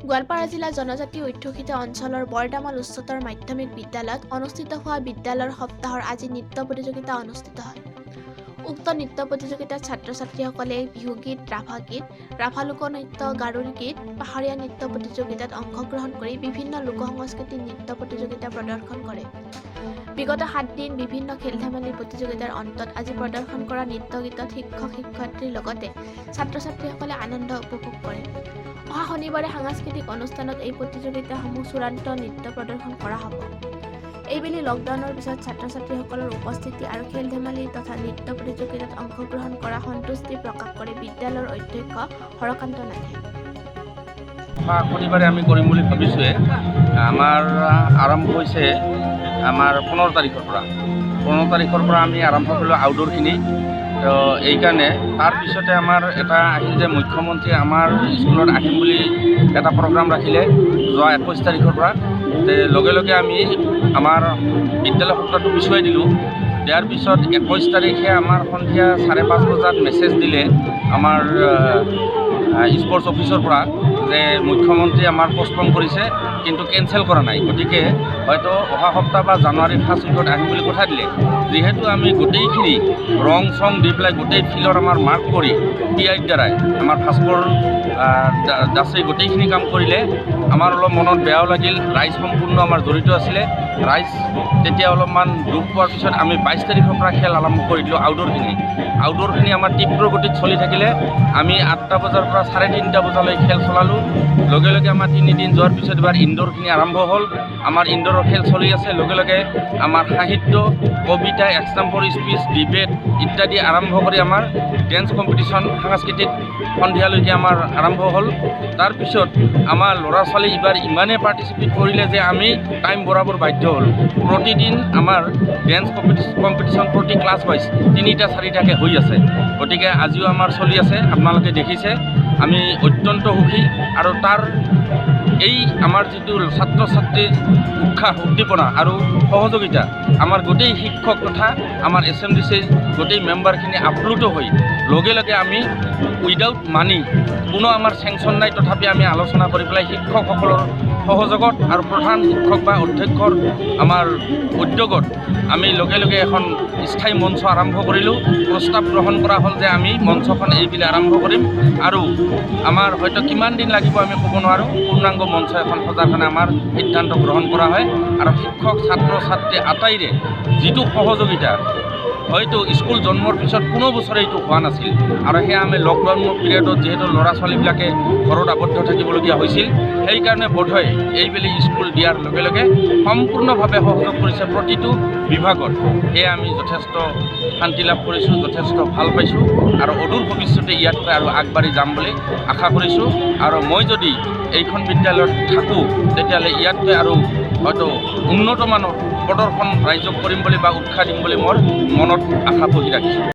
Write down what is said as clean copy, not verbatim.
গোৱালপাৰা জিলা জনজাতি অধ্যুষিত অঞ্চলৰ বৰদামাল উচ্চতৰ মাধ্যমিক বিদ্যালয়ত অনুষ্ঠিত হোৱা বিদ্যালয়ৰ সপ্তাহৰ আজি নৃত্য প্ৰতিযোগিতা অনুষ্ঠিত হয়। উক্ত নৃত্য প্ৰতিযোগিতাত ছাত্ৰ-ছাত্ৰীসকলে বিহুগীত, ৰাভা গীত, ৰাভা লোকনৃত্য, গাৰুৰ গীত, পাহাৰীয়া নৃত্য প্ৰতিযোগিতাত অংশগ্ৰহণ কৰি বিভিন্ন লোকসংস্কৃতিক নৃত্য প্ৰতিযোগিতা প্ৰদৰ্শন কৰে। বিগত 7 দিন বিভিন্ন খেল-ধেমালিৰ প্ৰতিযোগিতাৰ অন্তত আজি প্ৰদৰ্শন কৰা নৃত্য গীতত শিক্ষক-শিক্ষয়িত্ৰীৰ লগতে ছাত্ৰ-ছাত্ৰীসকলে আনন্দ উপভোগ কৰে। অহা শনিবাৰে সাংস্কৃতিক অনুষ্ঠানত এই প্ৰতিযোগিতাসমূহ চূড়ান্ত নৃত্য প্ৰদৰ্শন কৰা হ'ব। এইবেলি লকডাউনৰ পিছত ছাত্ৰ-ছাত্ৰীসকলৰ উপস্থিতি আৰু খেল-ধেমালি তথা নৃত্য প্ৰতিযোগিতাত অংশগ্ৰহণ কৰা সন্তুষ্টি প্ৰকাশ কৰে বিদ্যালয়ৰ অধ্যক্ষ হৰকান্ত নাথে। শনিবাৰে আমি কৰিম বুলি ভাবিছোঁৱে। আমাৰ আৰম্ভ হৈছে আমাৰ 15 তাৰিখৰ পৰা। 15 তাৰিখৰ পৰা আমি আৰম্ভ কৰিলোঁ আউটডোৰখিনি। তো এইকাৰণে তাৰপিছতে আমাৰ এটা আহিল যে মুখ্যমন্ত্ৰী আমাৰ স্কুলত আহিম বুলি এটা প্ৰগ্ৰাম ৰাখিলে যোৱা 21 তাৰিখৰ পৰা। লগে লগে আমি আমাৰ বিদ্যালয় সপ্তাহটো পিছুৱাই দিলোঁ। দিয়াৰ পিছত 21 তাৰিখে আমাৰ সন্ধিয়া 5:30 বজাত মেছেজ দিলে আমাৰ স্পৰ্টছ অফিচৰ পৰা যে মুখ্যমন্ত্ৰী আমাৰ পষ্টপন কৰিছে কিন্তু কেঞ্চেল কৰা নাই, গতিকে হয়তো অহা সপ্তাহ বা জানুৱাৰীৰ ফাৰ্ষ্ট উইকত আহিম বুলি কথা দিলে। যিহেতু আমি গোটেইখিনি ৰং চং দি পেলাই গোটেই ফিল্ডৰ আমাৰ মাৰ্ক কৰি PIৰ দ্বাৰাই আমাৰ ভাস্কৰ দাসে গোটেইখিনি কাম কৰিলে, আমাৰ অলপ মনত বেয়াও লাগিল। ৰাইজ সম্পূৰ্ণ আমাৰ জড়িত আছিলে। ৰাইজ তেতিয়া অলপমান দুখ পোৱাৰ পিছত আমি 22 তাৰিখৰ পৰা খেল আৰম্ভ কৰি দিলোঁ আউটডোৰখিনি আমাৰ তীব্ৰ গতিত চলি থাকিলে। আমি 8টা বজাৰ পৰা 3:30 বজালৈ খেল চলালোঁ। লগে লগে আমাৰ 3 দিন যোৱাৰ পিছত এবাৰ ইনডোৰখিনি আৰম্ভ হ'ল। আমাৰ ইনডোৰৰ খেল চলি আছে। লগে লগে আমাৰ সাহিত্য, কবিতা, এক্সাম্পল স্পীচ, ডিবেট ইত্যাদি আৰম্ভ কৰি আমাৰ ডেন্স কম্পিটিশ্যন সাংস্কৃতিক সন্ধিয়ালৈকে আমাৰ আৰম্ভ হ'ল। তাৰপিছত আমাৰ ল'ৰা ছোৱালী এইবাৰ ইমানেই পাৰ্টিচিপেট কৰিলে যে আমি টাইম বৰাবৰ বাধ্য হ'লোঁ। প্ৰতিদিন আমাৰ ডেন্স কম্পিটিশ্যন প্ৰতি ক্লাছ ৱাইজ 3টা-4টাকৈ হৈ আছে। গতিকে আজিও আমাৰ চলি আছে, আপোনালোকে দেখিছে। আমি অত্যন্ত সুখী আৰু তাৰ এই আমাৰ যিটো ছাত্ৰ-ছাত্ৰীৰ উৎসাহ, উদ্দীপনা আৰু সহযোগিতা আমাৰ গোটেই শিক্ষক তথা আমাৰ SMDCৰ গোটেই মেম্বাৰখিনি আপ্লুত হৈ লগে লগে আমি উইদাউট মানি, কোনো আমাৰ চেংচন নাই, তথাপি আমি আলোচনা কৰি পেলাই শিক্ষকসকলৰ সহযোগত আৰু প্ৰধান শিক্ষক বা অধ্যক্ষৰ আমাৰ উদ্যোগত আমি লগে লগে এখন স্থায়ী মঞ্চ আৰম্ভ কৰিলোঁ। প্ৰস্তাৱ গ্ৰহণ কৰা হ'ল যে আমি মঞ্চখন এইবেলি আৰম্ভ কৰিম আৰু আমাৰ হয়তো কিমান দিন লাগিব আমি ক'ব নোৱাৰোঁ। পূৰ্ণাংগ মঞ্চ এখন সজাৰ কাৰণে আমাৰ সিদ্ধান্ত গ্ৰহণ কৰা হয় আৰু শিক্ষক, ছাত্ৰ-ছাত্ৰী আটাইৰে যিটো সহযোগিতা হয়তো স্কুল জন্মৰ পিছত কোনো বছৰে এইটো হোৱা নাছিল। আৰু সেয়া আমি লকডাউনৰ পিৰিয়ডত যিহেতু ল'ৰা ছোৱালীবিলাকে ঘৰত আবদ্ধ থাকিবলগীয়া হৈছিল, সেইকাৰণে বোধহয় এইবেলি স্কুল দিয়াৰ লগে লগে সম্পূৰ্ণভাৱে সহযোগ কৰিছে প্ৰতিটো বিভাগত। সেয়ে আমি যথেষ্ট শান্তি লাভ কৰিছোঁ, যথেষ্ট ভাল পাইছোঁ আৰু অদূৰ ভৱিষ্যতে ইয়াতকৈ আৰু আগবাঢ়ি যাম বুলি আশা কৰিছোঁ। আৰু মই যদি এইখন বিদ্যালয়ত থাকোঁ তেতিয়াহ'লে ইয়াতকৈ আৰু হয়তো উন্নতমানৰ প্ৰদৰ্শন ৰাইজক কৰিম বুলি বা উৎসাহ দিম বুলি মোৰ মনত আশা পুহি ৰাখিছোঁ।